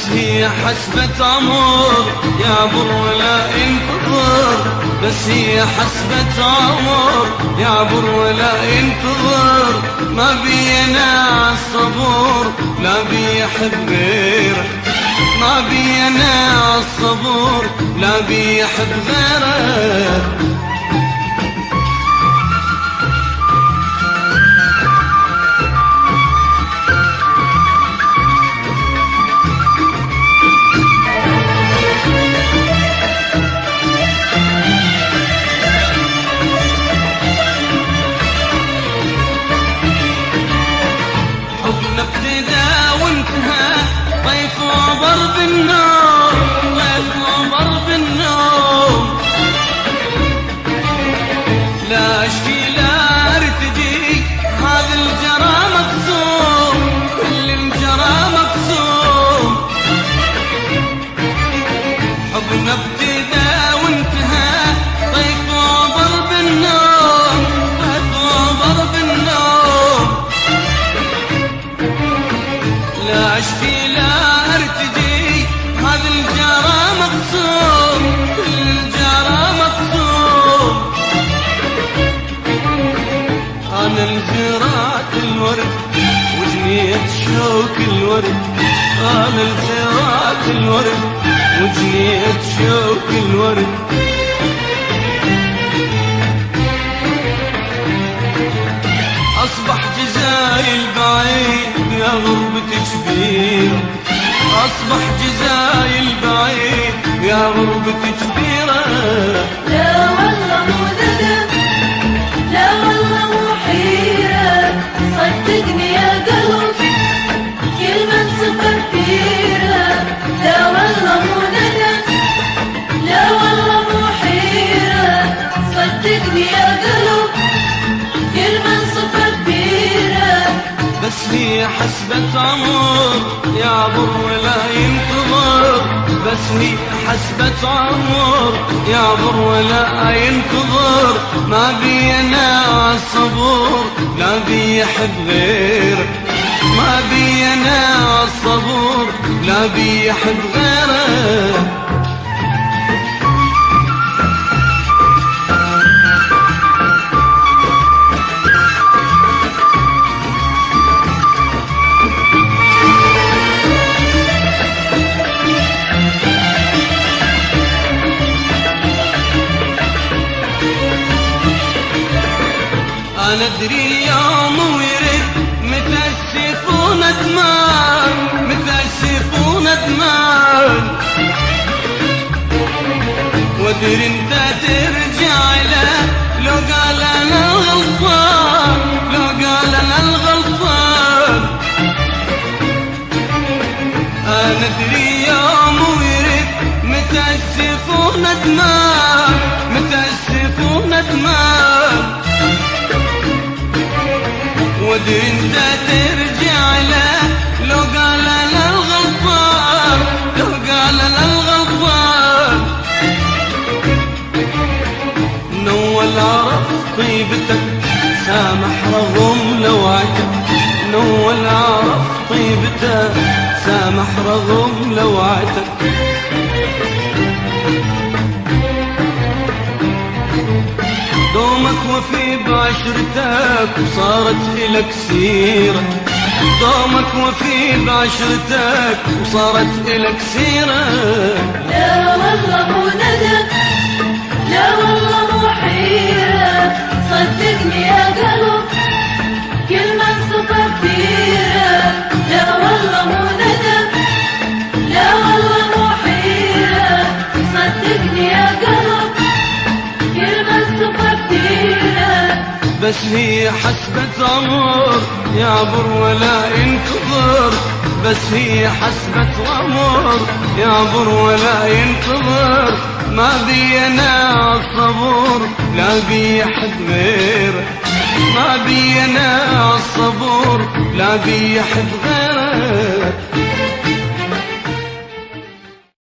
بس هي حسبة عمر يعبر ولا ينتظر، بس هي حسبة عمر يعبر ولا ينتظر، ما بينا الصبور لا بيحب غيره، ما بينا الصبور لا بيحب غيره. ابتدى وانتهى طيف وضرب النوم، طيف وضرب النوم، لا اشكي لا ارتدي هذا الجرى مقسوم، كل الجرى مقسوم. حبنا ابتدى وانتهى طيف وضرب النوم، طيف وضرب النوم، لا اشفي لا ارتدي هذا الجرى مقسوم، كل الجرى مقسوم. انا الجرات الورد وجنيت شوك الورد، انا الجرات الورد وجنيت شوك الورد. اصبح جزاي البعيد يا غربة كبيرة، اصبح جزاي البعيد يا غربة كبيرة. لا والله مو ندم، لا والله مو حيرة، صدقني يا قلب كل من صفر كبيرة. لا والله مو ندم، لا والله مو حيرة، صدقني يا قلب كل من صفر كبيرة. بس هي حسبة عمر يعبر ولا ينتظر، بس هي حسبة عمر يعبر ولا ينتظر، ما بينا الصبور لا بيحب غيره، ما بينا الصبور لا بيحب غيره. أنا أدري اليوم ويرد متأسف وندمان، متأسف وندمان، وأدري أنت ترجع له لو قال أنا الغلطان، لو قال أنا الغلطان. أنا أدري اليوم ويرد متأسف وندمان، متأسف وندمان، ودي انت ترجع له لو قال انا الغلطان، لو قال انا الغلطان. نول عرف طيبتك سامح رغم لوعتك، نول عرف طيبتك سامح رغم لوعتك. دومك وفي بعشرتك وصارت إلك سيرة، دومك وفي بعشرتك وصارت إلك سيرة. لا والله مو ندم، لا والله مو حيرة، صدقني يا قلب كل من صفر كبيرة. لا والله مو ندم، لا والله مو حيرة، صدقني يا قلب كل من صفر كبيرة. بس هي حسبة عمر يعبر ولا ينتظر، بس هي حسبة عمر يعبر ولا ينتظر، ما بينا الصبور لا بيحب غيره، ما بينا الصبور لا بيحب غيره.